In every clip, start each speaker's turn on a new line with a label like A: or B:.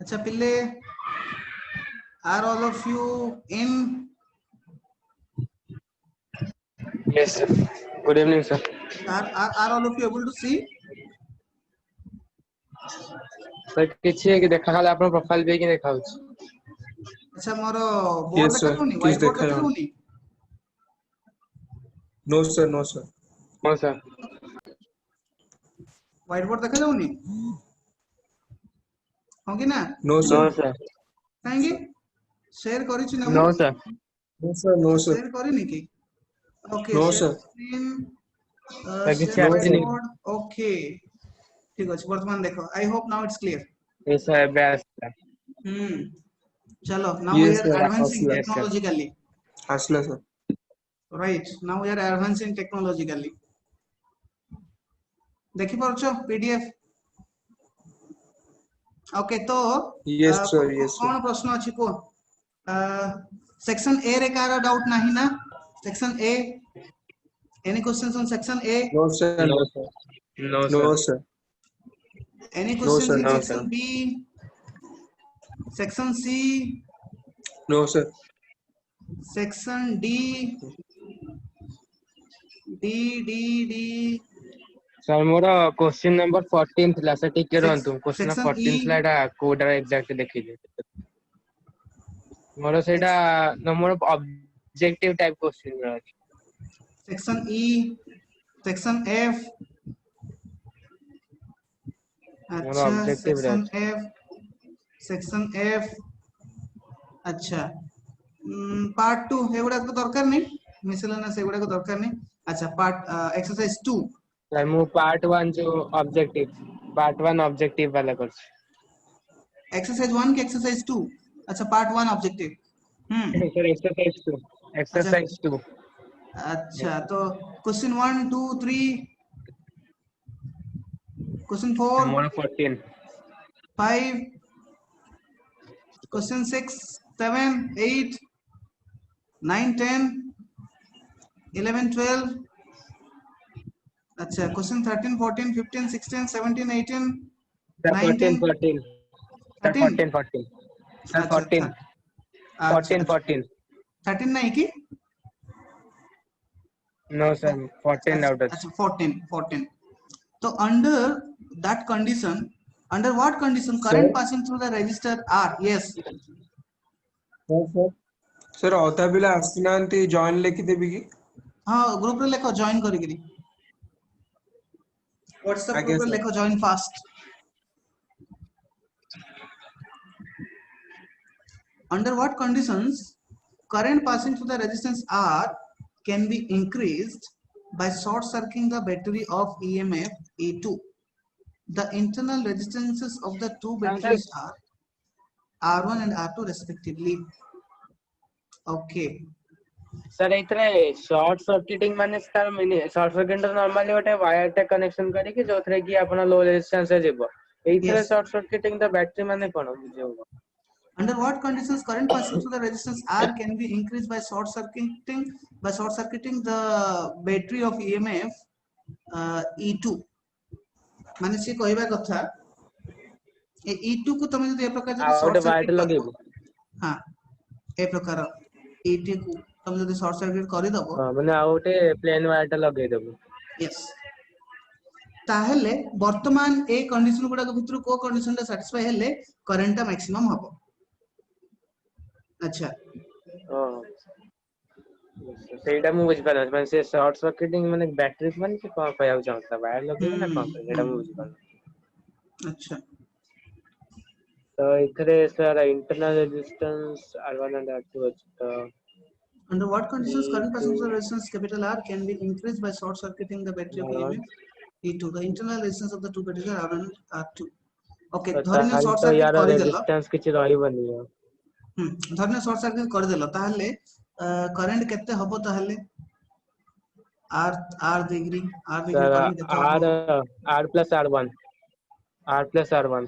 A: अच्छा पिल्ले, are all of you in?
B: Yes, sir. Good evening, sir.
A: Are all of you able to see?
B: Sir, किसी है कि देखा खाली आपन प्रोफाइल पे कि देखा होछ।
A: अच्छा मोर बोर्ड
C: Yes,
A: देखा
C: sir.
A: जाउनी,
C: Please
A: व्हाइट बोर्ड
C: देखा
A: देखा
C: जाउनी।
A: जाउनी?
C: No sir, no sir.
B: हां सर।
A: व्हाइट बोर्ड देखा जाउनी? हो कि ना?
C: No sir.
B: No sir.
A: काहेंगे? शेयर करिछि ना
B: No
A: मु?
B: sir.
C: No sir, no sir.
A: Share करिनि कि? Okay,
C: No
A: share
C: sir.
A: Screen,
B: sir किसी
A: शेयर व्हाइट
B: आसिनी।
A: Board, okay. ठीक अछि, वर्तमान देखो। I hope now it's clear.
B: Yes sir, best sir.
A: चलो, now we
C: Yes
A: are
C: sir.
A: advancing
C: Asla.
B: Yes, sir.
A: technologically.
C: Asla sir.
A: Right, now we are advancing technologically. देखि पारछो PDF? Okay, तो
C: Yes sir, yes sir.
A: कौन प्रश्न अछि को? Section A रे car doubt नाही ना? Section A, any questions on section A?
C: No sir.
B: No sir. No
C: No
B: sir.
C: sir.
A: Any
C: No
A: questions
C: sir.
A: in
B: No
A: section
B: sir.
A: B? Section C?
C: No sir.
A: Section D? D?
B: Sir more question number 14 थिला से टिके रहंतु question
A: Section
B: 14
A: E?
B: थिला एटा कोडा exact देखि जे मोर सेटा number objective type question रह
A: Section E? Section F?
B: मोर
A: अच्छा,
B: objective रह
A: सेक्शन एफ, अच्छा। पार्ट 2 एगुडा को दरकार नहीं, मिसलेनियस एगुडा को दरकार नहीं। अच्छा, पार्ट एक्सरसाइज 2।
B: सर मु पार्ट 1 जो पार्ट 1 ऑब्जेक्टिव वाला कर
A: एक्सरसाइज 1 के एक्सरसाइज 2? अच्छा, पार्ट 1 ऑब्जेक्टिव।
B: सर एक्सरसाइज 2
A: अच्छा, तो क्वेश्चन 1 2 3, क्वेश्चन 4
B: मोर 14
A: 5, क्वेश्चन 6 7 8 9 10 11 12, अच्छा, क्वेश्चन 13 14 15 16 17 18 19
B: 14 सर
A: 13।
B: 14 सर
A: अच्छा
B: 14
A: अच्छा
B: 14
A: 13 नहीं की?
B: नो सर 14
A: अच्छा
B: आउट
A: अच्छा, 14। तो under that condition, under what condition
C: Sir.
A: current passing through the resistor R? Yes.
C: No sir. Sir अधा पिला आसिनांती join लेखि देबी की?
A: हाँ, ग्रुप रे लेखो जॉइन करी करी, व्हाट्सएप
C: आगे
A: ग्रुप रे
C: sir.
A: लेखो join fast. Under what conditions current passing through the resistance R can be increased by short circuiting the battery of EMF E2? The internal resistances of the two batteries are R1 and R2 respectively. Okay.
B: Sir इतरे short circuiting माने sir mini short circuit normally गोटे wire टे connection करी कि जोथरे कि आपन low resistance जेबो इतरे
A: Yes.
B: Short circuiting the battery माने कोन बुझेबो
A: Under what conditions current passing through the resistance R can be increased by short circuiting the battery of EMF E2? माने से कहबा कथा ए E2 को तुम जदि ए प्रकार जदि
B: आउट
A: शॉर्ट
B: वायर
A: सर्किट
B: लगेबो
A: करबो, हां ए प्रकार E2 को तुम जदि शॉर्ट सर्किट करि दबो,
B: हां माने आउट प्लेन वायर टे लगे देबो।
A: यस, ताहेले वर्तमान ए कंडीशन गुडा को भितर को कंडीशन रे सैटिस्फाई हेले करंट मैक्सिमम हबो। अच्छा,
B: सेटा मु बुझ पाना माने से शॉर्ट सर्किटिंग माने बैटरी माने से कोन कहया चाहता वायर लगेबो ना कोन सेटा मु बुझ पाना।
A: अच्छा,
B: तो इतरे sir internal resistance R1 and R2 तो
A: under what conditions current passing through the resistance capital R can be increased by short circuiting the battery of EMF E2? The internal resistance of the two batteries are R1 and R2. Okay, धरने short
B: तो
A: circuit
B: यार
A: करि देलो,
B: resistance किछ रहिबनी हो
A: धरने short circuit करि देलो, ताहले करंट केते हबो? ताहले R डिग्री
B: सर
A: करंट केते हबो?
B: R plus R1 R plus R1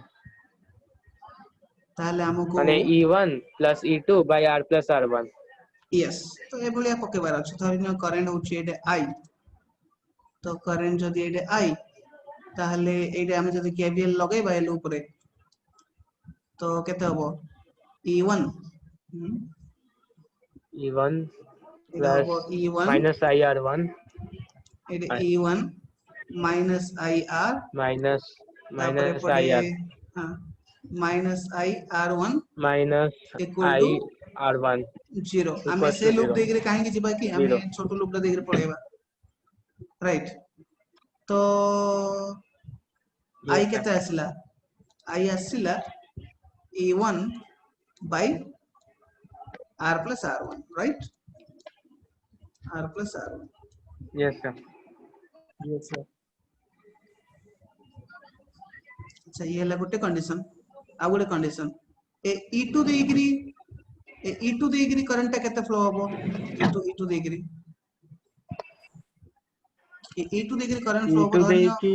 A: ताहले हमको
B: माने E1 plus E2 by R plus R1
A: yes तो ए भलिया पकेबार अछि धरि न करंट होछि एटे I तो करंट जदि एटे I ताहले एटे हम जदि केवीएल लगेबा ए लूप रे तो केते हबो E1
B: E1
A: एटा
B: plus
A: हबो E1
B: minus IR1
A: एटे E1 माइनस IR
B: minus
A: तापरे
B: minus
A: पड़े
B: IR
A: हां माइनस IR1
B: minus
A: equal to
B: IR1
A: 0 आमे
B: equals
A: से
B: to
A: लूप
B: 0
A: देगरे काहे कि जिबा कि आमे
B: 0
A: छोटो लूप देगरे पळेबा राइट तो I
B: yes sir
A: केते आसिला I आसिला E1 by R plus R1 right R plus R1
B: yes sir
C: yes sir
A: अच्छा ये हला गोटे कंडीशन आ गोटे कंडीशन ए E2 देगरी ए E2 देगरी करंट केते फ्लो हबो इंटू E2 देगरी ए E2 देगरी करंट फ्लो हबो
B: E2 ଦେଇକି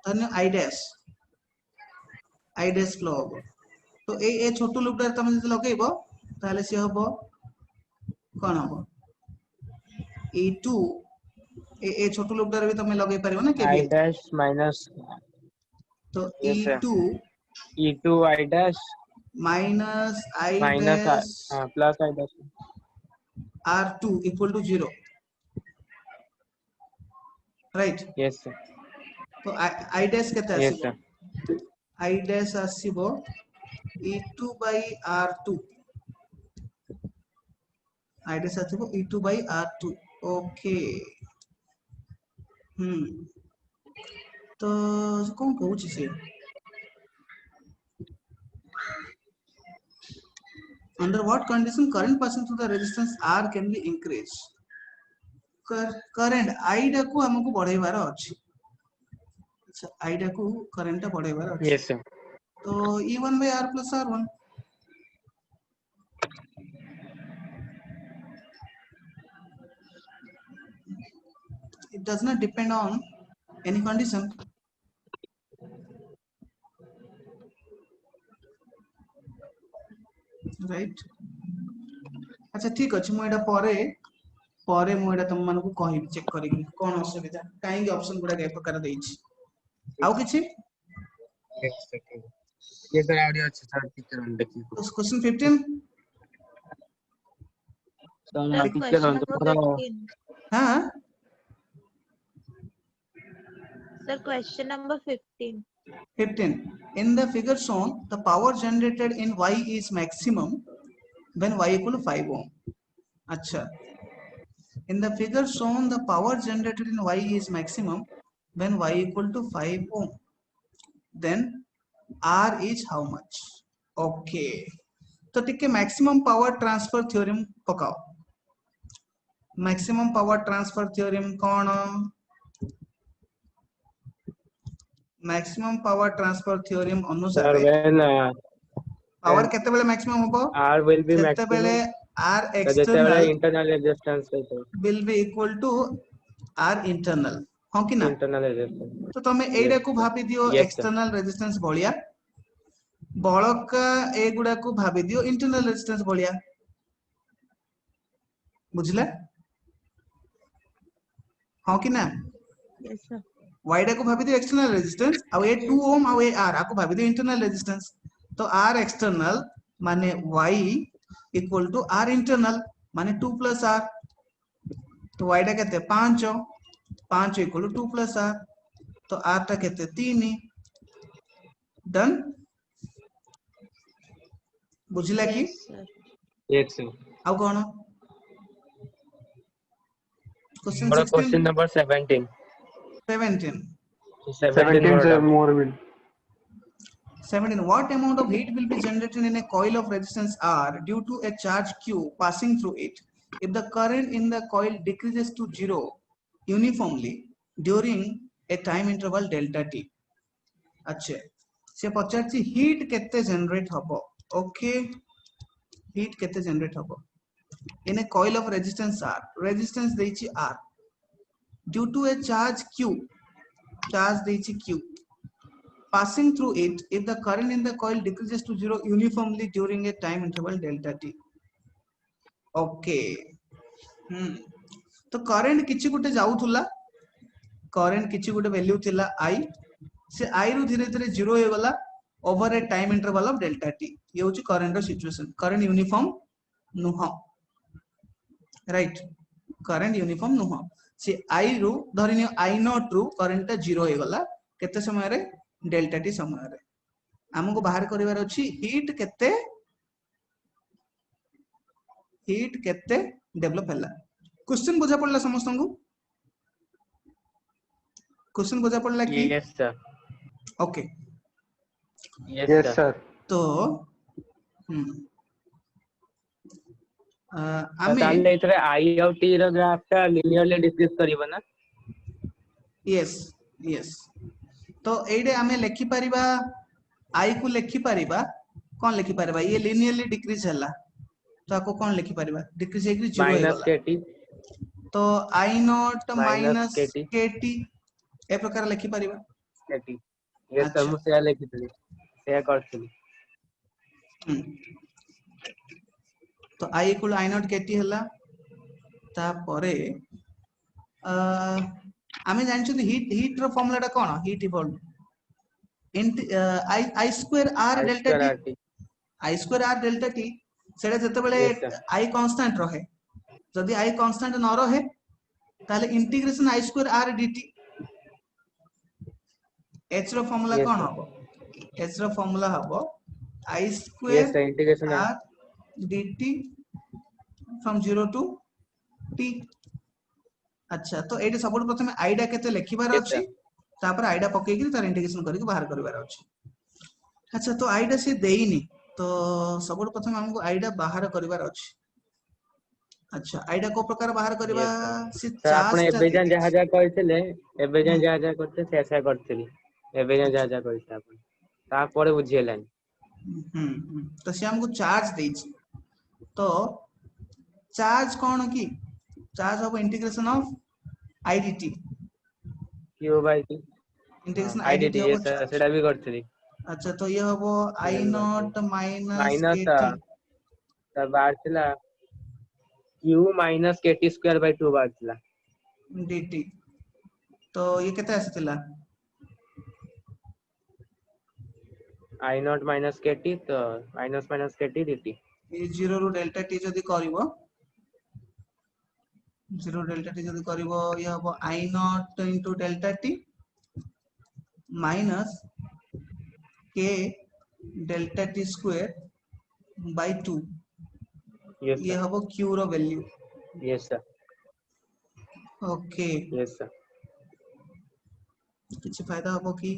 A: धन्य I dash फ्लो हबो तो ए छोटो लूप रे तमे जदि लगेइबो ताहले से हबो कोन हबो E2 ए छोटो लूप रे भी तमे लगेइ परिबो ना
B: I
A: केवीएल
B: dash minus
A: तो
B: yes sir
A: E2
B: E2 I dash
A: minus I
B: minus
A: dash
B: plus I dash
A: R2 equal to 0 right
B: yes sir
A: तो I dash केते
B: yes
A: आसीबो
B: sir
A: I dash आसीबो E2 by R2 I dash आसीबो E2 by R2 okay तो कौन कहूची से under what condition current passing through the resistance R can be increased current I डा को हमको बढ़ाइबार अछि अच्छा I डा को करंट बढ़ाइबार अछि
B: yes sir
A: तो E1 by R plus R1 it does not depend on any condition right अच्छा ठीक अछि मु एटा परे मु एटा तुम मानको कहिबी चेक करिकि कोन असुविधा काहे कि ऑप्शन गुडा के प्रकार देइछि आउ किछि
B: yes sir ये सर आउडी अछि सर टीचर देखि
A: question 15
B: sir
D: Sir,
B: teacher
D: question number
B: पर
D: 15.
A: हां
D: Sir, question number 15.
A: 15 in the figure shown the power generated in Y is maximum when Y equal to 5 ohm acha in the figure shown the power generated in Y is maximum when Y equal to 5 ohm then R is how much okay तो टिके maximum power transfer theorem पकाओ maximum power transfer theorem कौन maximum power transfer theorem अनुसार
B: sir when
A: power केते बेले maximum होबो
B: R will be
A: जेते बेले
B: maximum
A: R
B: ଯେତେବେଳେ
A: external
B: internal resistance ହେଇଥିବ
A: will be equal to R internal हां कि ना
B: internal resistance
A: तो तमे एडा को भाबी दियो
B: yes sir
A: एक्सटर्नल रेजिस्टेंस भलिया बळका एगुडा को भाबी दियो इंटरनल रेजिस्टेंस भलिया बुझले हां कि ना
D: Yes, sir.
A: वाइडा को भाबी दियो एक्सटर्नल रेजिस्टेंस आ ए 2 ओम आ ए आर आ को भाबी दियो इंटरनल रेजिस्टेंस तो आर एक्सटर्नल माने y equal to R internal माने 2 प्लस आर तो y टा केते 5 5 इक्वल टू 2 प्लस आर तो आर टा केते 3 डन बुझिला कि
D: Yes, sir.
B: yes sir
A: आ कोन क्वेश्चन
B: बड़ा
A: 16
B: question number 17
A: 17
B: 17
C: sir
B: more
C: more will
A: 17 what amount of heat will be generated in a coil of resistance R due to a charge Q passing through it if the current in the coil decreases to 0 uniformly during a time interval delta t अच्छा से पचारछि heat केते generate हबो okay heat केते generate हबो in a coil of resistance R resistance देछि R due to a charge Q charge देछि Q passing through it if the current in the coil decreases to zero uniformly during a time interval delta t. Okay. तो current किछि गुटे जाउथुला, current किछि गुटे value थिला I, से I रु धीरे धीरे zero हो गला over a time interval of delta t. ये होची current रो situation. Current uniform नुह, right? Current uniform नुह. से I रु धरिनियो I नॉट रु current ता जीरो हो गला केते समय रे डेल्टा टी समय रे हमको बाहर करिवार अछि हीट केते डेवलप हला. क्वेश्चन बुझा पड़ला समस्त को? क्वेश्चन बुझा पड़ला कि?
B: Yes sir.
A: Okay.
B: Yes sir.
A: तो आमे
B: ताले इतरे आई और टी रो ग्राफ ता लिनियरली डिस्कस करिबा ना?
A: Yes yes. तो एडे आमे लेखि परिबा आई को लेखि परिबा कोन लेखि परिबा ये लिनियरली डिक्रीज हला तो आको कोन लेखि परिबा डिक्रीज एग्री जीरो हो
B: माइनस
A: गला
B: केटी
A: तो आई नॉट माइनस
B: केटी
A: केटी ए प्रकार लेखि परिबा
B: केटी. यस सर
A: अच्छा.
B: मु से लेखितली से करथली.
A: तो आई इक्वल आई नॉट केटी हला ता परे आमे जानछु हीट रो फार्मूला टा कोन heat evolve I square r delta t I square r delta t सेटा जते बेले I कांस्टेंट रहे जदी I कांस्टेंट न रहे ताले integration I square r dt h रो फार्मूला कोन हबो h रो फार्मूला हबो I square
B: integration
A: r dt from 0 to t. अच्छा तो एटे सबोड प्रथमे I डा केते लेखिबार अछि तापर I डा पके कि तार इंटीग्रेशन करिक बाहर करिबार अछि. अच्छा तो I डा से देइनी तो सबोड प्रथमे हमको I डा बाहर करिबार अछि. अच्छा I डा को प्रकार बाहर करिबा से
B: सर आपने
A: चार्ज ता
B: एबे जान जहा जहा कहथिले एबे जान जहा जहा करते से ऐसा करथिली एबे जान जहा जहा कहथिले आपन ता परे बुझियलानी.
A: तो से हमको चार्ज देछि तो चार्ज कोन की charge of integration of I dt
B: Q by T
A: integration I
B: I
A: dt
B: डी
A: होबो
B: एस
A: चार्ज.
B: सेटा भी करथिली.
A: अच्छा तो ये होबो I not minus
B: minus
A: kt
B: तब बारथिला Q minus KT square by 2 बारथिला
A: dt. तो ये केते आसीतिला
B: आई नॉट माइनस केटी तो माइनस केटी डीटी.
A: ये 0 रु डेल्टा t जदी करिवो 0 डेल्टा t जदी करिवो ये होबो I not into delta t minus k delta t square by 2
B: yes
A: ये होबो q रो value.
B: Yes sir.
A: Okay
B: yes sir.
A: किछि फायदा होबो कि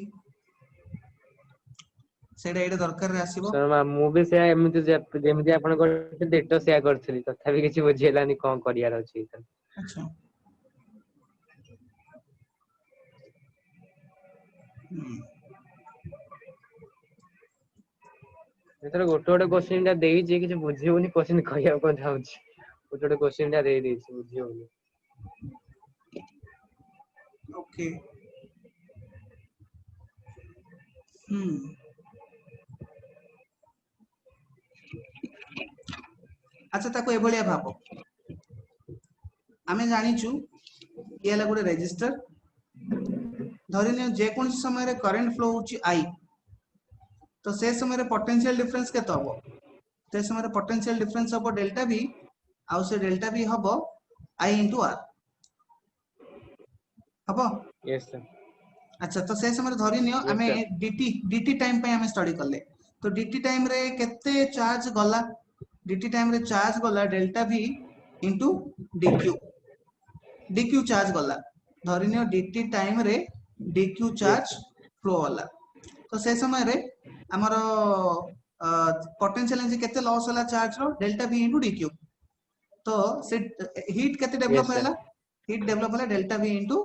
A: सेडा एडे दरकार रे आसीबो.
B: सर मु भी से एमिति जेमिति आपण करथिले डेटा शेयर करथिली तथापि किछि बुझियलानी कोन करियार अछि.
A: अच्छा
B: एतरे गोटे गोटे क्वेश्चन ता देई जे किछि बुझियोनी क्वेश्चन कहिया को जाउछि गोटे गोटे क्वेश्चन ता देई देछि बुझियोनी.
A: ओके अच्छा ताको एभलिया भाबो आमे जानिचु ये हला गोटे रेजिस्टर धरिनियो जे कोन समय रे करंट फ्लो होची I तो से समय रे पोटेंशियल डिफरेंस केत हबो से समय रे पोटेंशियल डिफरेंस हबो डेल्टा V आउ से डेल्टा V हबो I into R हबो.
B: Yes sir.
A: अच्छा तो से समय धरिनियो
B: Yes,
A: आमे
B: sir.
A: dt टाइम पे आमे स्टडी करले तो dt टाइम रे केते चार्ज गला dt टाइम रे चार्ज गला delta V into dq charge गला धरिनियो dt टाइम रे dq चार्ज फ्लो वाला तो से समय रे हमर पोटेंशियल एनर्जी केते लॉस होला चार्ज रो डेल्टा V into dq तो से हीट केते डेवलप
B: Yes, sir.
A: होला हीट डेवलप होला डेल्टा V into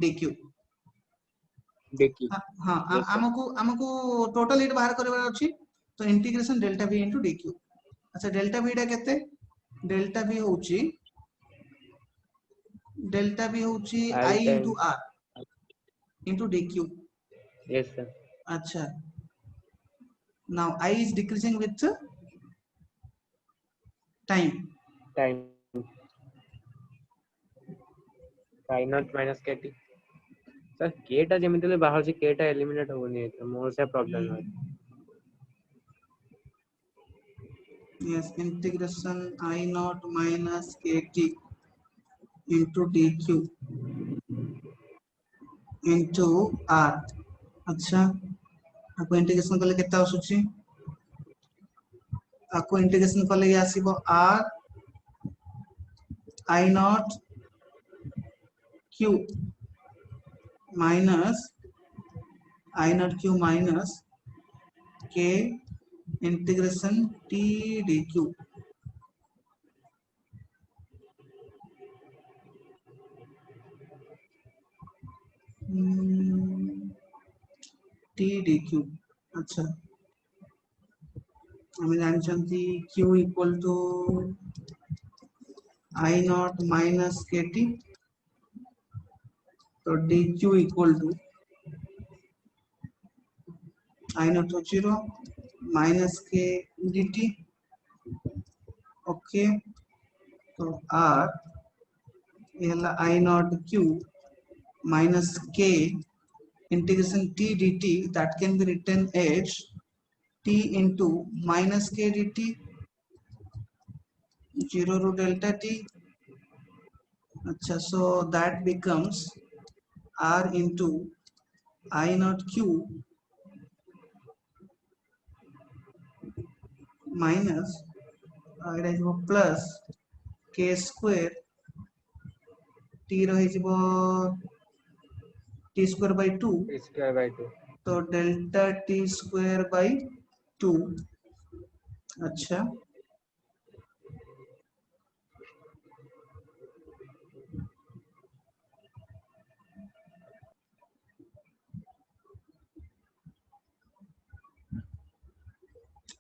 A: dq.
B: देखिए.
A: हाँ
B: Yes, sir.
A: हमको टोटल हीट बाहर करबार अछि तो integration delta V into dq. अच्छा डेल्टा V डा केते डेल्टा V होची I into R into dq.
B: Yes, sir.
A: अच्छा, now I is decreasing with time.
B: Time I not minus kt sir k टा जेमिति ले बाहर से k टा एलिमिनेट होनी है तो मोर से प्रॉब्लम है
A: Yes, integration I naught minus kt into dq into r. अच्छा, आपको इंटीग्रेशन कले केता आसुची? आपको इंटीग्रेशन कले ये आसीबो r I naught q minus I naught q minus k integration t dq. t dq. अच्छा, हमें जानते q equal to I naught minus kt, तो dq equal to I naught to 0 minus k dt. Okay, तो r ये ला I naught q minus k integration t dt, that can be written as t into minus k dt 0 to delta t. अच्छा, so that becomes r into I naught q minus plus k square t रही t square by 2,
B: square by 2
A: तो delta t square by 2. अच्छा,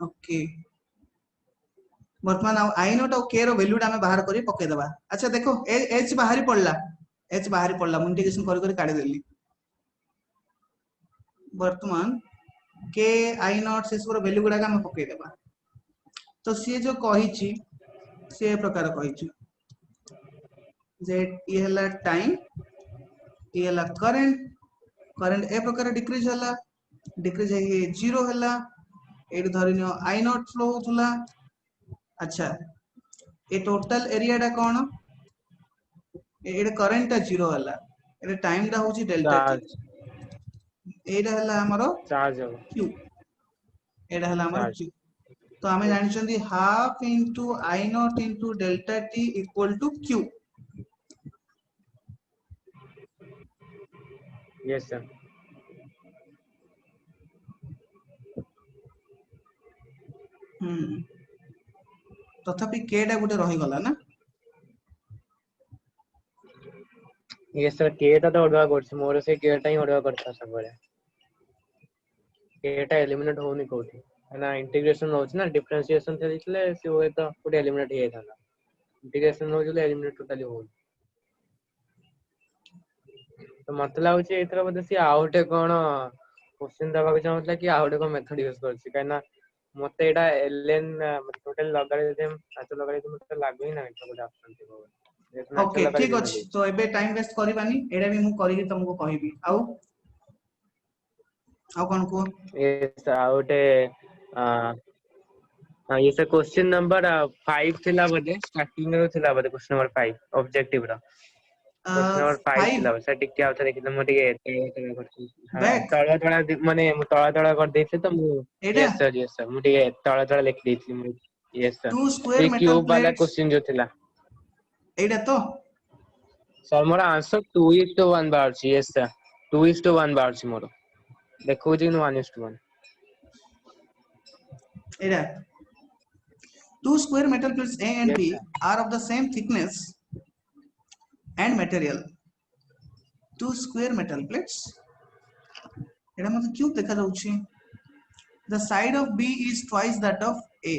A: okay, वर्तमान आई note और के रो value आमे बाहर करी पके दबा. अच्छा देखो एच बाहरी पड़ला, एच बाहरी पड़ला, मु इंटीग्रेशन करी करी काढी देली. वर्तमान के आई नॉट से सब वैल्यू गुडा आमे पके दबा. तो सी जो कहिची से प्रकार कहिची जे ये हला टाइम, ये हला करंट, करंट ए प्रकार डिक्रीज हला, डिक्रीज है 0 हला, एट धरिनियो आई नॉट फ्लो होतुला. अच्छा, ये टोटल एरिया डा कोन, एडे करंट टा 0 हला, एडे टाइम डा होची डेल्टा टी, एडा हला हमरो
B: चार्ज हो
A: q, एडा हला हमरो
B: चार्ज
A: q. तो हमें जानि चंदी half into I not into delta T equal to q.
B: Yes sir
A: तथापि k डा गुटे रही गला ना.
B: यस सर k टा तो ओडवा करछ मोर से k टा ही ओडवा करता सब बळे k टा एलिमिनेट होनी कोठी ना इंटीग्रेशन होछ ना डिफरेंशिएशन थे दिखले से होय तो कोठी एलिमिनेट हे था इंटीग्रेशन हो जले एलिमिनेट टोटली हो तो मतलब होची एथरा बदे से आउटे कोन क्वेश्चन दबा के चाहतला कि आउटे को मेथड यूज करछि काना मते एटा ln टोटल लॉगरिथम आतो लॉगरिथम तो लागु ही ना तो कोटा ऑप्शन थी
A: ओके ठीक अछि, तो एबे टाइम वेस्ट करबानी, एडा भी मु करी तुमको कहबी. आउ कोन को
B: यस आउटे ये से क्वेश्चन नंबर 5 थिला बदे स्टार्टिंग रो थिला बदे क्वेश्चन नंबर 5 ऑब्जेक्टिव रो क्वेश्चन नंबर 5 थिला बदे सेट क्या होता देखि तुम टिके
A: बैक
B: तळा तळा माने तळा तळा कर देथे तो मु
A: एडा
B: यस सर मु टिके तळा तळा लिख देथि मु यस सर
A: 2
B: ते
A: स्क्वायर मेटल
B: क्यूब वाला
A: प्लेट्स
B: क्वेश्चन जो थिला
A: एडा तो
B: सर मोर आंसर 2:1 बार छी. यस सर 2:1 बार छी मोर देखो जी 1:1
A: एडा 2 square metal plates A and
B: yes
A: B
B: sir
A: are of the same thickness and material. 2 square metal plates, एडा मते क्यूब देखा जाउछि. The side of B is twice that of A.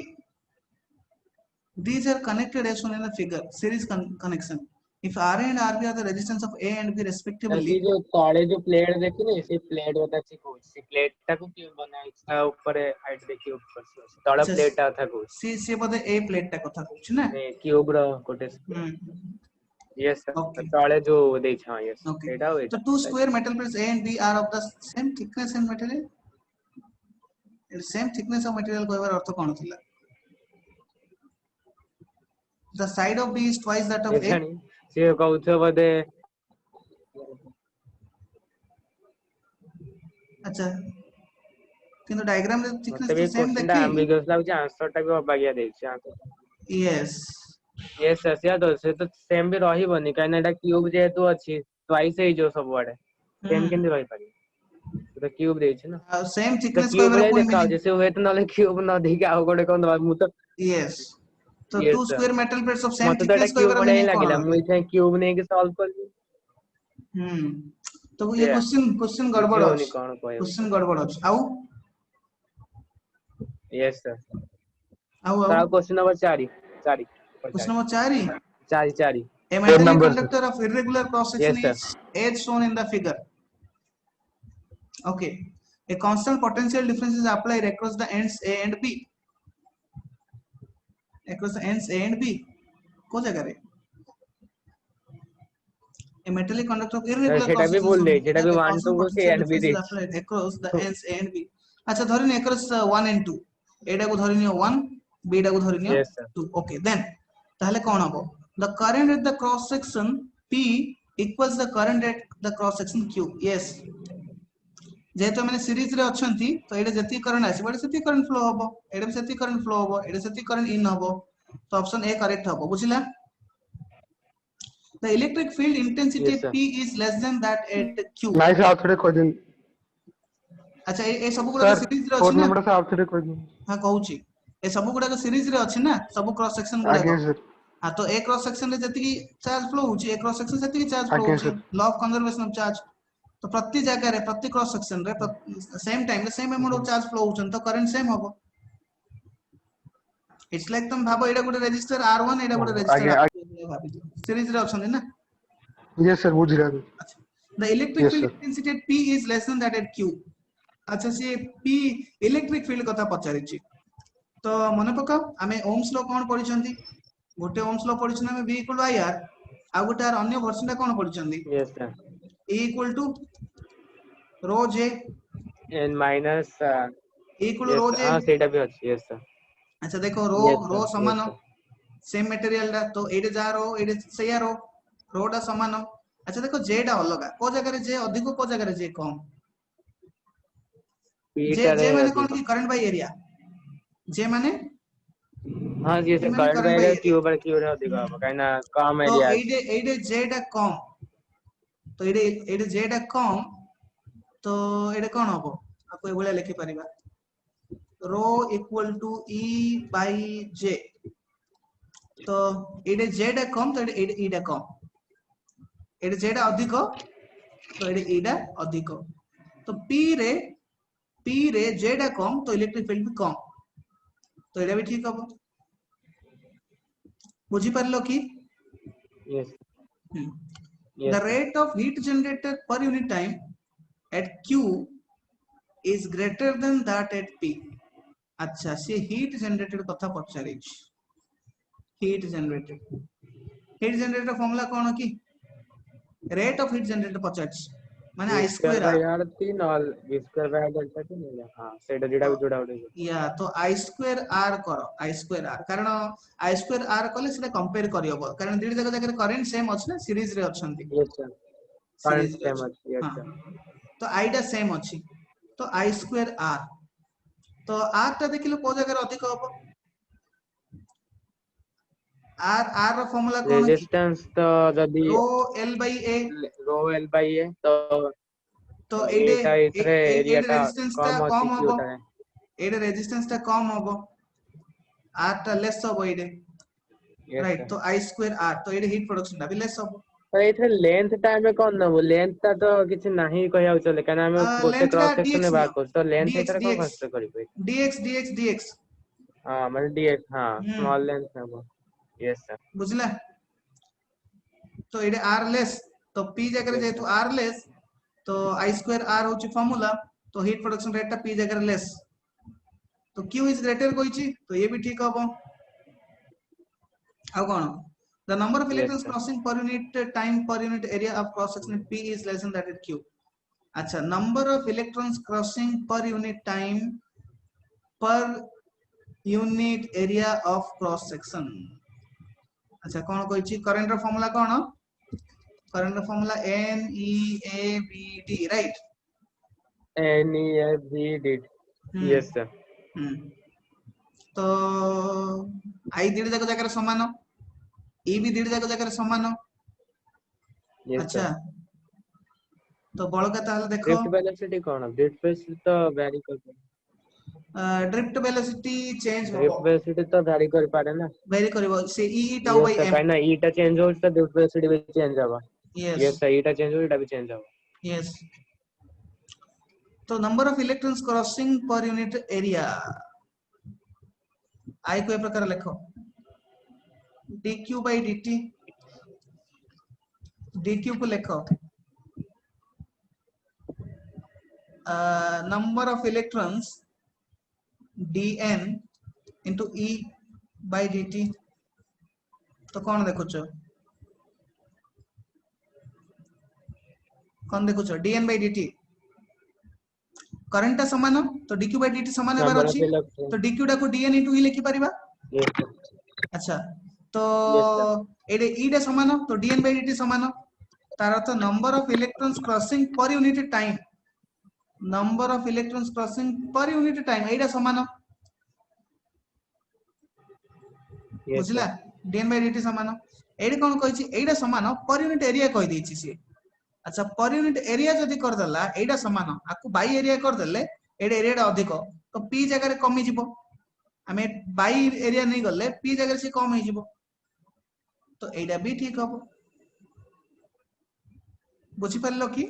A: These are connected as shown in the figure, series connection. if Ra and Rb are the resistance of A and B respectively,
B: ऐसी जो तले जो plate देखिए से plate बता छी को से प्लेट टा को क्यों बनाई था ऊपर हाइट देखिए ऊपर से तले
A: अच्छा,
B: प्लेट टा था को
A: से बोधे A प्लेट टा कथा कहूछ ना।
B: क्यूब रो कोटे यस सर
A: Okay,
B: तले जो दे छ yes
A: okay.
B: Etah
A: So
B: वेटा
A: two square metal plates A and B are of the same thickness and material. Same thickness of material कहबार अर्थ कोन थिला? The side of B is twice that of A.
B: एछानी से कहउछ बदे
A: अच्छा, किंतु diagram रे thickness
B: मतलब
A: तो
B: ये
A: same
B: question टा
A: देखी।
B: एम्बिगुअस लागछ आंसर टा भी अबागिया देछ आंसर
A: यस,
B: यस सर तो से तो सेम भी रही बनी काहे ना एटा क्यूब जेतु अछि ट्वाइस हे जो सब वाडे सेम केन रही पारी तो क्यूब देछ ना
A: सेम
B: तो
A: थिकनेस
B: क्यूब
A: कहबार
B: रे
A: कोन
B: देखा
A: मीनिंग?
B: जैसे हुए तो नाले क्यूब न देखे आउ गोटे कोन दबा मु तो
A: यस, तो
B: yes
A: two
B: sir
A: square metal plates of same
B: मते तो एटा
A: thickness
B: क्यूब
A: कहबार
B: बडे
A: मीनिंग कोन
B: लागिला मु
A: होता?
B: इथे क्यूब ने के सॉल्व कर ली
A: तो ये
B: से
A: क्वेश्चन
B: बुझी
A: गड़बड़
B: होनी
A: अछि,
B: कोन कहबो
A: क्वेश्चन गड़बड़ अछि। आउ
B: यस सर
A: आउ
B: sir question number 4 4
A: question number 4.
B: 4 4
A: A
C: Four
A: metallic
C: numbers.
A: conductor of irregular cross section
B: yes sir
A: is as shown in the figure. Okay. A constant potential difference is applied across the ends A and B. Across the ends A and B. को जगह रे? A metallic conductor of
B: sir
A: irregular
B: सेटा
A: cross
B: भी
A: section
B: बोल दे
A: is
B: सेटा भी
A: a
B: 1 2
A: constant
B: को से
A: potential
B: एंड भी
A: difference
B: they
A: is applied across the ends A and B. अच्छा धरि ने across 1 and 2. एटा को धरि नियो 1, B टा को धरि neo
B: yes sir
A: 2. Okay, then ताहले कोन हबो? The current at the cross section P equals the current at the cross section Q. Yes. जेहेतु मैंने सीरीज रे अछंती तो एटा जति करंट आसी बडे सेति करंट फ्लो हबो, एटा भी सेति करंट फ्लो हबो, एटा सेति करंट इन हबो। तो ऑप्शन ए करेक्ट हबो, बुझिला? The electric field intensity
B: yes
A: at
B: sir
A: P is less than that at Q.
C: Nice आप थोड़े कोई दिन
A: अच्छा ए सब गुडा
C: सर
A: सीरीज रे
C: 4
A: अछि ना?
C: नंबर से आप थोड़े कोई दिन
A: हां कहूची ए सब गुडा सीरीज रे अछि ना? सब क्रॉस सेक्शन गुडा
C: आगे
A: को।
C: सर
A: हां तो ए क्रॉस सेक्शन रे जति की चार्ज फ्लो होची, ए क्रॉस सेक्शन सेति की चार्ज फ्लो
C: आगे
A: होची।
C: Sir
A: law of conservation of charge. तो प्रति जगह रे प्रति क्रॉस सेक्शन रे सेम टाइम रे same amount of charge flow होचन तो करंट सेम हबो। इट्स लाइक तुम भाबो एटा गुडा रेजिस्टर R1 एटा गुडा रेजिस्टर
C: आगे
A: R2 भाबी सीरीज रे ऑप्शन है ना।
C: यस सर बुझ रहा हूं
A: अच्छा the electric
C: yes
A: field
C: sir
A: intensity at P is less than that at Q. अच्छा से P इलेक्ट्रिक फील्ड कथा पचारिछि तो मने पकाओ आमे ओम्स लॉ कोन पढिछंती गोटे ओम्स लॉ पढिछन आमे V इक्वल टू IR आ गोटे आर अन्य वर्जन ता कोन पढिछंती
B: yes sir
A: E equal to rho J
B: एन minus
A: E equal to rho
B: yes
A: J।
B: हां सेटा भी अछि यस सर
A: अच्छा देखो रो
B: यस
A: रो
B: सर
A: समान
B: यस सर
A: सेम मटेरियल दा तो एडे जा रो एडे सेया रो दा समान। अच्छा देखो J दा अलगा को जगह रे J अधिक को जगह रे J कम।
B: पीटा रे
A: जे माने कोन
B: अधिक
A: की करंट बाय एरिया जे माने
B: हां जी सर करंट
A: करंट बाय
B: रहेगा
A: एरिया
B: क्यू रे अधिक हम कहना कम
A: तो
B: एरिया
A: एडे जे टा कम तो एडे जे टा कम तो एडे कोन हबो आपको ए बोले लिखि परिबा rho equal to E by J। तो एडे जे टा कम तो एडे E टा कम एडे जे टा अधिक तो एडे E टा अधिक तो P रे जे टा कम तो इलेक्ट्रिक फील्ड भी कम तो एडा भी ठीक हबो बुझी परलो की।
B: Yes
A: The
B: yes sir
A: rate of heat generated per unit time at Q is greater than that at P. अच्छा से heat generated कथा पचारि heat generated formula कौन की rate of heat generated पचारि माने I
B: square
A: square R
B: by R 3 और v square by delta 3 हां सेटा जेडा भी जोड़ा उडे
A: या तो I square R करो I square R कारण I square R कले सेटा कंपेयर करि हबो कारण दीड जगह करंट सेम अछि ना सीरीज रे अछंती
B: यस सर करंट
A: सीरीज रे
B: सेम
A: अछि
B: अछि यस
A: हां
B: सर
A: तो I टा सेम अछि तो I square R तो R टा देखिलो को जगह रे अधिक हबो R रो फार्मूला कोन की
B: रेजिस्टेंस तो जदी
A: rho L by A
B: rho L by A
A: तो
B: तो
A: एडे
B: एटा इथरे एरिया
A: एडे
B: टा
A: रेजिस्टेंस टा
B: कम अछि
A: कम
B: क्यू
A: हबो
B: टा
A: एडे रेजिस्टेंस टा कम हबो R टा लेस हबो एडे
B: यस
A: राइट
B: सर
A: तो I square R तो एडे हीट प्रोडक्शन टा भी लेस हबो
B: तो इथरे लेंथ टाइम में कोन नबो लेंथ टा तो किछ नाही कहया चले काना हम गोटे
A: लेंथ टा
B: क्रॉस सेक्शन में
A: dx
B: बात
A: नियो
B: कर तो लेंथ
A: dx
B: इथरे कोन
A: dx
B: कंसीडर करिवे
A: dx
B: हां मतलब डीएक्स हां
A: हम्म
B: स्मॉल लेंथ नबो यस सर
A: बुझला तो ये r लेस तो p जगह जेतु r लेस तो I स्क्वायर r होची फार्मूला तो हीट प्रोडक्शन रेट टा p जगह लेस तो q इज ग्रेटर कोइची तो ये भी ठीक हबो आ कोन the number of
B: Yes,
A: electrons
B: sir.
A: crossing per unit time per unit area of cross section p is less than that at q अच्छा number of electrons crossing per unit time per unit area of cross section अच्छा कौन कोइची current रो formula कौन current रो formula n e a b d right
B: NEFD. Yes, sir.
A: तो आई दीड जाक जगह समान ई भी दीड जाक जगह समान
B: Yes,
A: अच्छा
B: sir.
A: तो बळका ताहले देखो
B: Drift velocity कौन drift velocity तो vary करता है
A: ड्रिफ्ट वेलोसिटी चेंज
B: drift
A: होबो
B: velocity तो vary कर पारे ना
A: वेरी करिवो से ई tau
B: yes
A: by
B: sir
A: m
B: काहे ना e टा change हो तो drift velocity भी change होगा
A: यस
B: yes sir e टा change हो इटा भी change होगा
A: यस तो number of electrons crossing per unit area I को ए प्रकार लिखो dq by dt dq को लिखो number of electrons dn into e by dt तो कौन देखुछ कौन देखुछ dn by dt करंट समान तो dq by dt समान हेबार
B: number
A: अछि
B: of electrons
A: तो dq डा को dn into e लिखि परिबा
B: yes sir
A: अच्छा तो
B: yes sir
A: एडे e डा समान तो dn by dt समान तार अर्थ number of electrons crossing per unit time number of electrons crossing per unit time एडा समान
B: yes
A: बुझला
B: sir
A: dn by dt समान एडे कोन कहछि एडा समान पर यूनिट एरिया कहि दैछि से अच्छा पर यूनिट एरिया जदी कर दला एडा समान आकु बाई एरिया कर देले एडे एरिया डा अधिक तो p जगह रे कमी जिवो हमें बाई एरिया नहीं गले p जगह से कम हो जिवो तो एडा भी ठीक हबो बुझि परलो कि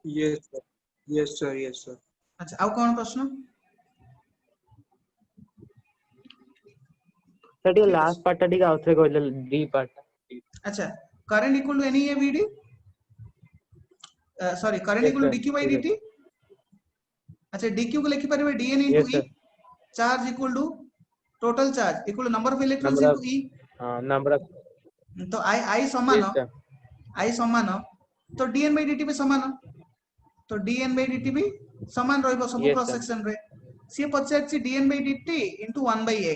C: yes sir yes sir yes sir
A: अच्छा आउ कोन प्रश्न
B: सर ये
A: ठीक
B: लास्ट
A: अछि
B: पार्ट टा ठीक आउथरे कहले डी पार्ट
A: अच्छा current equal to any a VD sorry current
B: yes
A: equal to
B: sir
A: DQ by
B: ठीक है
A: डीटी अच्छा डीक्यू को लिखि परबे dn into
B: yes
A: e
B: sir
A: charge equal to total charge equal to number of electrons
B: number of
A: into e
B: number of
A: तो आई समान
B: yes sir
A: आई समान तो dn by dt भी समान तो dn by dt भी समान रहइबो सब
B: yes
A: क्रॉस
B: sir
A: सेक्शन रे सी पचारछि dn by dt into 1 by a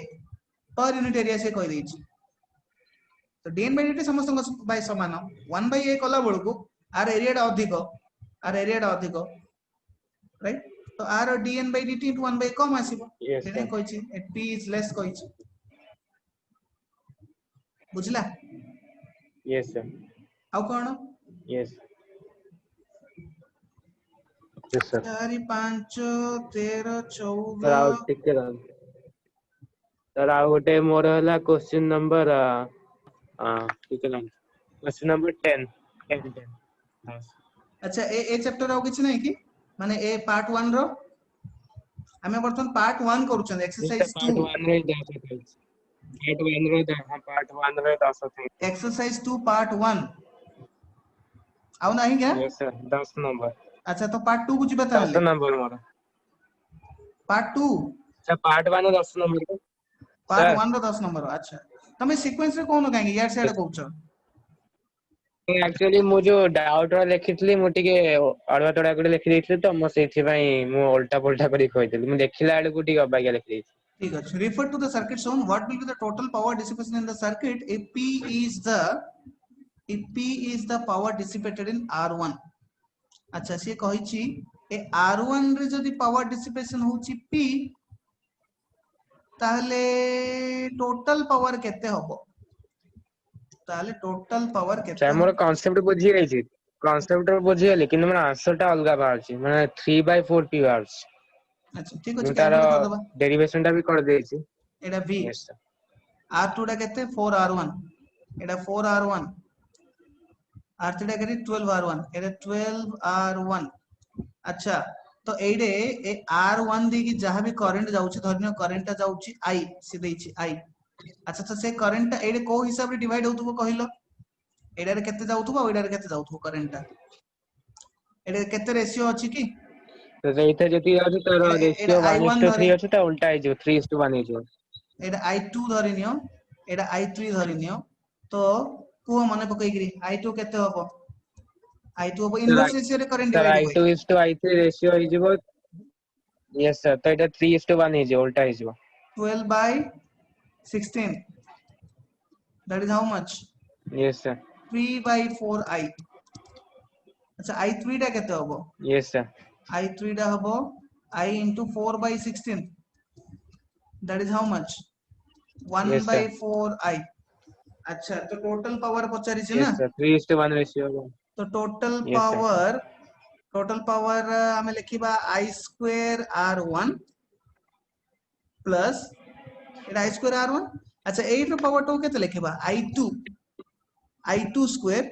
A: per unit area से कहि दैछि तो dn by dt समस्त बाय समान 1 by a कला बळकू आर एरिया डा अधिक राइट तो आर dn by dt into 1 by कम आसीबो
B: yes
A: सेने
B: sir
A: कहिछि p is less कहिछि बुझला
B: yes sir
A: आउ कोन
B: yes yes sir
A: 4 5 13
B: सर आउ
A: 14
B: टिके रह सर आउ गोटे मोर हला क्वेश्चन नंबर टिके रह क्वेश्चन नंबर 10 10 10
A: अच्छा ए चैप्टर आउ किछ नै कि माने ए पार्ट 1 रो हमें बर्तन पार्ट 1 करूछन एक्सरसाइज 2
B: पार्ट 1 रे 10 थे पार्ट 1 रे हां पार्ट 1 रे 10 थे
A: एक्सरसाइज 2 पार्ट 1 आउ नाही क्या
B: yes sir 10 नंबर
A: अच्छा तो पार्ट 2 को जिबा
B: 10
A: ताले
B: number more
A: part 2
B: sir part 1 10 number
A: part
B: sir
A: 1 रो 10 नंबर अच्छा तमे सीक्वेंस रे कोन कांगी यार साइड कहउछ
B: एक्चुअली मु जो डाउट रा लिखितली मु टिके अड़वा तड़ा करे लिखि देथि तो म सेथि पई मु उल्टा पुल्टा करी कहितली मु देखिला आडे को टिके अबाग्या लिखि देथि
A: ठीक है refer to the circuit shown what will be the total power dissipation in the circuit if p is the power dissipated in r1 अच्छा से कहिछि ए r1 रे जदी पावर डिसिपेशन होछि p ताहले टोटल पावर केते हबो ताहले टोटल पावर
B: चाहे
A: केते
B: मोर
A: हबो
B: कांसेप्ट बुझी गई छी कांसेप्ट बुझी गेली किन मोर आंसर टा अलगा बाहर छी माने 3/4 p बाहर छी
A: अच्छा ठीक
B: मु
A: अछि
B: तार
A: कैलकुलेट कर दबा
B: डेरिवेशन टा भी कर देई छी
A: एडा v
B: यस सर
A: r2 डा केते 4r1 एडा 4r1 r3 डा केते 12r1 एडा 12r1 अच्छा तो एडे ए r1 दी की जहां भी करंट जाउछि धरनियो करंट ता जाउछि i से देछि i अच्छा तो से करंट ता एडे को हिसाब रे डिवाइड होतबो कहिलो एडारे केते जाउथबो एडारे केते जाउथबो करंट टा एडे केते रेशियो अछि की
B: तो एइथे जति अछि तो
A: एडा एडा
B: रेशियो
A: I1 धरे
B: 1:3 अछि तो उल्टा आइ जो 3:1 आइ जो
A: एडा I2 धरि नियो एडा I3 धरि नियो तो को मने पकई गिरी I2 केते हबो I2 हबो इनवर्स रेशियो रे करंट
B: सर
A: डिवाइड हुए
B: I2:I3 रेशियो आइ जो यस सर तो एटा 3:1 आइ जो उल्टा आइ जो
A: 12 by 16 that is how much
B: yes sir
A: 3 by 4I अच्छा I3 टा केते हबो
B: यस सर
A: I3 टा हबो I into 4 by 16 that is how much 1
B: yes
A: by
B: sir
A: 4I अच्छा तो टोटल पावर पचारि छै ना
B: यस सर 3:1 रेशियो
A: तो
B: यस सर
A: टोटल पावर हमें लिखिबा I square R1 plus iota I square R1 अच्छा 8 रो power to केते लिखिबा I2 स्क्वायर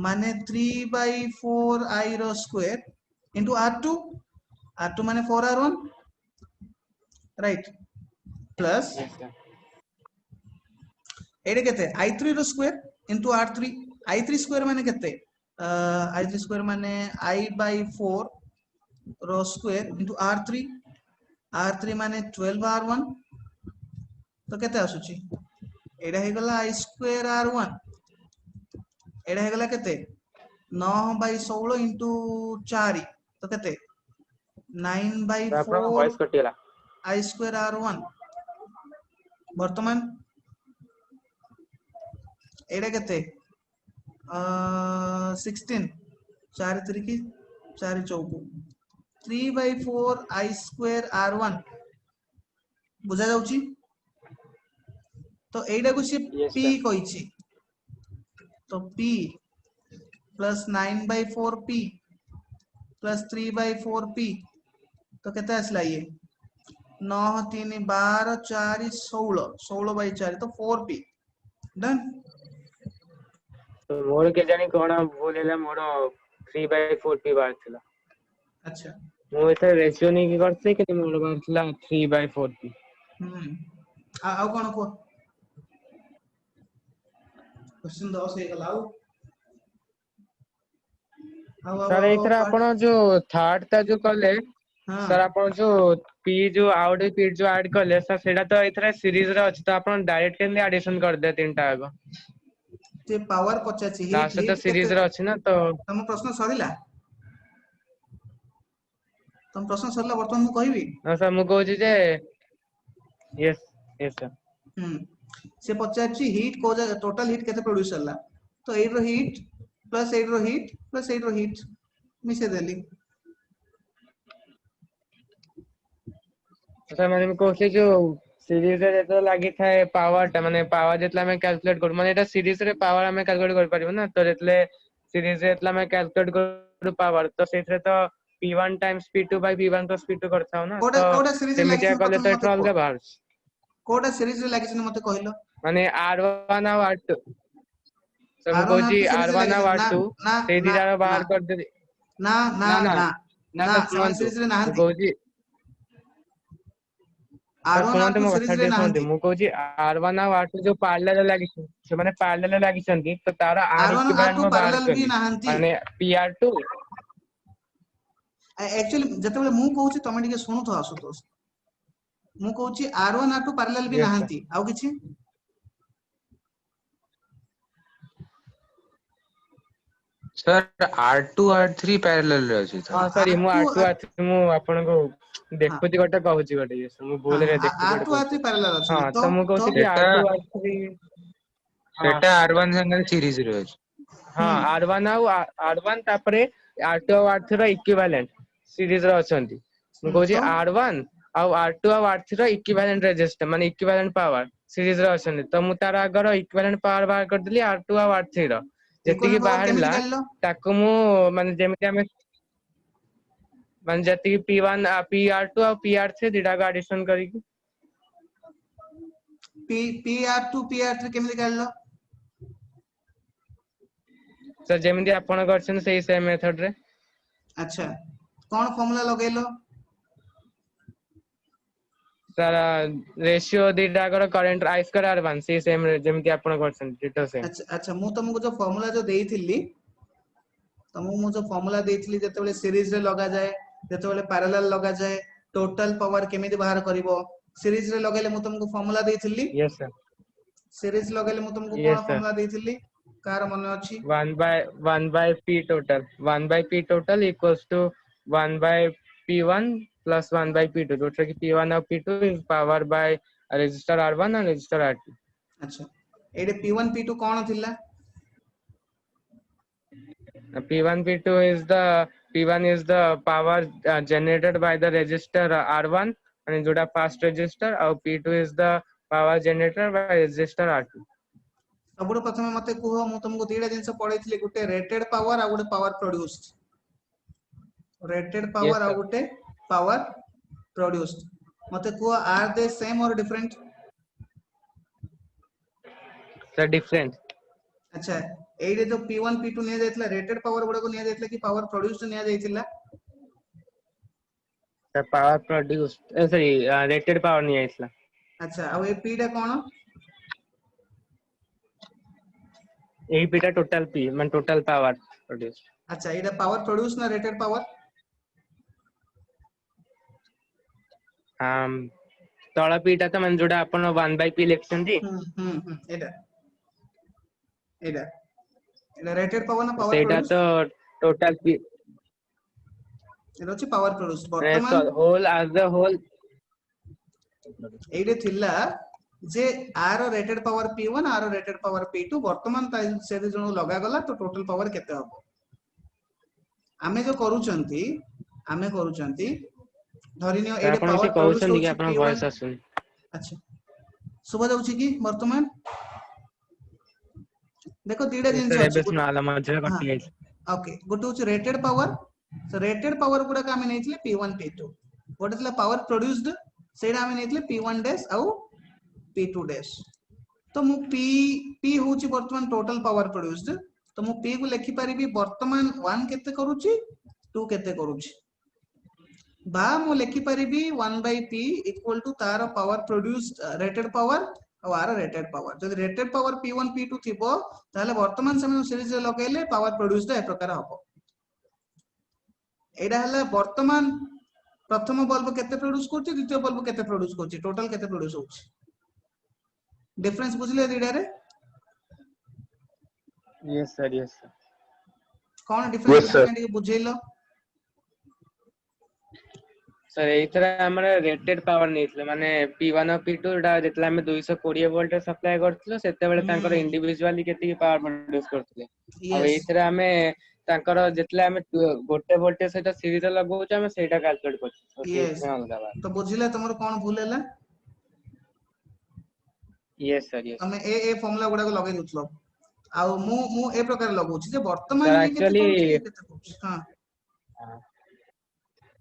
A: माने 3 by 4I row square into R2 माने 4R1 right plus
B: yes sir
A: एडे केते I3 रो square into R3 I3 square माने केते I3 square माने I by 4 रो स्क्वायर into R3 माने 12R1 तो केते आसुची एडा हे गला I स्क्वायर R1 एडा हे गला केते 9 by 16 into 4 तो केते 9 by
B: तो आपन
A: 4
B: वॉइस कटिला
A: I square R1 वर्तमान एडा केते 16 4 3 4 चौको 3 by 4 I square R1 बुझा जाउची तो एडा को से
B: यस
A: P
B: सर
A: कहिची तो P plus 9 by 4 P plus 3 by 4 P तो केते आसला ये 9 3 12 4 16 16 by 4 तो 4 P डन
B: तो मोर के जानी कोन भूल हैला मोर 3/4 पी बार थिला
A: अच्छा
B: मो एथे रेशियो नहीं की करते कि मोर बार थिला 3/4 पी
A: आ कोन को क्वेश्चन 10 हे गला
B: सर एथरा
A: पार्ट
B: आपण जो थर्ड ता जो कले
A: हां
B: सर आपण जो पी जो आउट पी जो ऐड कले सर सेटा तो एथरा सीरीज रे अछि तो आपण डायरेक्ट केन एडिशन कर दे तीनटा आगो
A: ते पावर पचाची हिट
B: लास्ट तो
A: हिट
B: सीरीज
A: केते
B: रे अछि ना तो
A: तम प्रश्न सरिला तम प्रश्न सरिला वर्तमान मु कहबी
B: ना सर मु कहू जे यस यस सर
A: से पचाची हिट को टोटल हिट केते प्रोड्यूस हला तो 8 रो हिट प्लस 8 रो हिट प्लस 8 रो हिट मिसे देली
B: सर माने मु कहू जो सीरीज रे तो लागि थाए पावर ता माने पावर जेतला में कैलकुलेट कर माने एटा सीरीज रे पावर हमें कैलकुलेट कर परिबो ना तो जेतले सीरीज रे एतला में कैलकुलेट कर पावर तो सेथरे तो p1 times p2 bye p1 plus p2 करथाउ ना
A: कोडा
B: तो
A: कोडा सीरीज रे
B: सेमितिया
A: लागिछ
B: कले
A: प्रथम
B: तो
A: मते
B: एथरा
A: को
B: अलगा बाहर
A: कोडा सीरीज रे लागिछ मते कहलो
B: माने r1 और r2 सर मु कहू
A: R1 R2 सीरीज रे
B: r1
A: लागिछ
B: और
A: ना
B: r2
A: ना
B: से
A: ना
B: दिरा
A: ना
B: बाहर कर दे
A: ना ना
B: ना ना
A: ना
B: ना
A: ना
B: सर
A: ସେମାନେ
B: सुनंतु
A: सीरीज रे
B: मु
A: नाହାंती
B: कहू सर
A: R1
B: शुणନ୍ତୁ
A: R2
B: ମୋ
A: सीरीज
B: କଥା
A: रे
B: ଟିକେ ଶୁଣନ୍ତୁ
A: नाहांती
B: ମୁଁ କହୁଛି R1 ଆଉ R2 ଯୋଉ parallel ଲାଗିଛନ୍ତି ସେମାନେ parallel ଲାଗିଛନ୍ତି ତ ତାର R
A: R1
B: equivalent
A: R2
B: ମୁଁ ବାହାର
A: parallel ବି
B: କଲି
A: ନାହାନ୍ତି
B: ମାନେ PR2
A: एक्चुअली ଯେତେବେଳେ ମୁଁ କହୁଛି ତମେ ଟିକେ ଶୁଣୁଥ ଆସୁତୋଷ ମୁଁ କହୁଛି R1 R2 parallel ବି
B: yes sir
A: ନାହାନ୍ତି ଆଉ କିଛି
E: सर R2 R3 पैरेलल रे अछि
B: ହଁ
E: सर
B: ସରି ମୁଁ
A: R2
B: R2 R3 ମୁଁ ଆପଣଙ୍କୁ
A: ହଁ
B: ଦେଖୁଛି ଗୋଟେ କହୁଛି ଗୋଟେ yes ମୁଁ
A: ହଁ
B: ଭୁଲରେ
A: ହଁ
B: ଦେଖୁଛି ଗୋଟେ
A: R2
B: କହୁଛି
A: R3 parallel
B: ହଁ
A: ଅଛନ୍ତି
B: ତ ମୁଁ
A: ତ
B: କହୁଥିଲି
E: सेटा
B: R2 R3 ହଁ
E: सेटा R1 संगे सीरीज रे अछि
B: ହଁ R1 ଆଉ R1 ତାପରେ R2 ଆଉ R3 ର ଇକ୍विଭାଲେଣ୍ଟ ସିରିଜ ର ଅଛନ୍ତି ମୁଁ କହୁଛି
A: ତ
B: R1 ଆଉ R2 ଆଉ R3 ର ଇକ୍विଭାଲେଣ୍ଟ ରେଜିଷ୍ଟର ମାନେ ଇକ୍ବିଭାଲେଣ୍ଟ ପାୱାର ସିରିଜ ରେ ଅଛନ୍ତି ତ ମୁଁ ତାର ଆଗର ଇକ୍ବିଭାଲେଣ୍ଟ ପାୱାର ବାହାର କରିଦେଲି R2 ଆଉ R3 ର ଯେତିକି
A: ଇକ୍ୱାଲେଣ୍ଟ ପାୱାର କେମିତି
B: ବାହାରିଲା
A: କାଢିଲ
B: ତାକୁ ମୁଁ ମାନେ ଯେମିତି ଆମେ ମାନେ ଯେତିକି P1 PR2 ଆଉ PR3 ଦିଟାକୁ ଆଡିସନ କରିକି
A: PR2 PR3 କେମିତି କାଢିଲ
B: ତ ଯେମିତି ଆପଣ କରିଛନ୍ତି ସେଇ ସେମ ମେଥଡ ରେ
A: ଆଚ୍ଛା କଣ ଫର୍ମୁଲା ଲଗେଇଲ
B: सर रेशियो दीटा कर करंट I स्क्वायर R1 सी सेम जेमति आपण करछन डिटो सेम।
A: अच्छा अच्छा मु तुमको जो फार्मूला जो देइथिली तुमको मु जो फार्मूला देइथिली जेतेबेले सीरीज रे लगा जाए जेतेबेले पैरेलल लगा जाए टोटल पावर केमिति बाहर करिवो सीरीज रे लगाइले मु तुमको फार्मूला देइथिली
B: यस सर
A: सीरीज लगाइले मु तुमको
B: यस
A: कोन
B: सर
A: फार्मूला देइथिली कार मन अछि
B: 1 by P total 1 by P total equals to 1 by P1 plus 1 by P2 जोटा कि P1 और P2 is power by resistor R1 and resistor R2।
A: अच्छा एडे P1 P2 कोन थिला
B: P1 is the power generated by the resistor R1 and जोटा fast resistor और P2 is the power generated by resistor R2।
A: सबुठ प्रथमे मते कुह मु तुमको दीडा जिंस पढैथिली गुटे rated power आ गुटे power produced rated
B: Yes
A: power आ
B: sir।
A: गुटे पावर प्रोड्यूस्ड मते कुह are they same or different
B: Sir different।
A: अच्छा एडे जो P1 P2 निया जायतला रेटेड पावर गुडा को निया जायतला कि पावर प्रोड्यूस्ड निया जायतिला
B: Sir power produced sorry rated power नहीं आइसला।
A: अच्छा आ ए P डा कोन
B: यही पीटा टोटल P मान टोटल पावर प्रोड्यूस्ड।
A: अच्छा एडा पावर प्रोड्यूस्ड ना रेटेड पावर
B: तळ पीटा तो मान जोडा आपण 1 by P इलेक्शन जी
A: एडा एडा एडा रेटेड पावर ना पावर
B: सेटा
A: प्रोड्यूस्ड
B: तो टोटल P
A: एडा अछि पावर प्रोड्यूस्ड वर्तमान
B: होल एज द होल
A: एडे थिला जे आर रेटेड पावर P1 आर रेटेड पावर P2 वर्तमान से जण लगा गला तो टोटल पावर केते हबो आमे जो करूचंती धरिनियो एडे
B: आपण
A: पावर
B: से
A: प्रोड्यूस
B: कहउछन कि
A: होची
B: आपण
A: P1
B: वॉइस आसुन।
A: अच्छा सुबह जाउची कि वर्तमान देखो दीडा जिंस
B: सर
A: अछि
B: एबे सुनाला मझे
A: हां
B: कटि गई।
A: ओके गोटे होची rated power so rated power गुडा का आमे नेथिले P1 P2 गोटे थिला पावर प्रोड्यूस्ड सेडा आमे नेथिले P1 डैश आउ P2 डैश तो मु P होची वर्तमान टोटल पावर प्रोड्यूस्ड तो मु P को लिखि परिबी वर्तमान 1 केते करूची 2 केते करूची बा मु लिखि परिबी 1 by P इक्वल टू तार पावर प्रोड्यूस्ड रेटेड पावर और आर रेटेड पावर जदि रेटेड पावर P1 P2 थिबो ताले वर्तमान समय सीरीज रे लगाइले पावर प्रोड्यूस्ड ए प्रकार हबो एडा हला वर्तमान प्रथम बल्ब केते प्रोड्यूस करछि द्वितीय बल्ब केते प्रोड्यूस करछि टोटल केते प्रोड्यूस होछि डिफरेंस बुझले दीडा रे
B: यस सर
A: कोन डिफरेंस बुझले बुझेलो
B: सर एथरा हमर रेटेड पावर नेथले माने P1 और P2 डा जेतला हम 220 वोल्ट सप्लाई करथलो सेते बेले तांकर इंडिविजुअली केति पावर प्रोड्यूस करथले अब
A: यस
B: एथरा हमें तांकर जेतला हम गोटे वोल्टेज सेटा सीरीज लगाउछ हम सेटा कैलकुलेट करछ
A: यस
B: सेटा अलगा बात।
A: तो बुझिले तमर कोन भूल हैला
B: यस सर
A: तमे ए फार्मूला गुडा को लगै दउछलो आ मु ए प्रकार लगाउछि जे वर्तमान
B: सर
A: ये केते
B: एक्चुअली
A: करूछि ये केते करूछि हां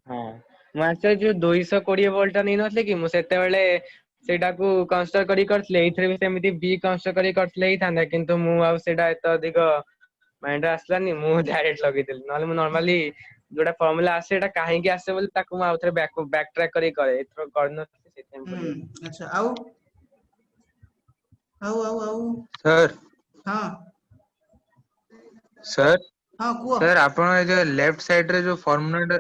B: हां मैं एक्चुअली जो 220 वोल्ट नहीं नथले कि मु सेते बेले सेटा को कंसीडर करी करथले एथरे भी सेमिति बी कंसीडर करी करथले ही थांदा किंतु मु आ सेटा एत अधिक माइंड आसलानी मु डायरेक्ट लगै दिल नले मु नॉर्मली जोटा फार्मूला आसे सेटा काहे कि आसे बोल ताको मु आउथरे बैक ट्रैक करी करे एथरो करन सेते पड़ी।
A: अच्छा आउ
E: सर
A: हां
E: सर
A: हां कुओ
E: सर आपण ए जो लेफ्ट साइड रे जो फॉर्मूला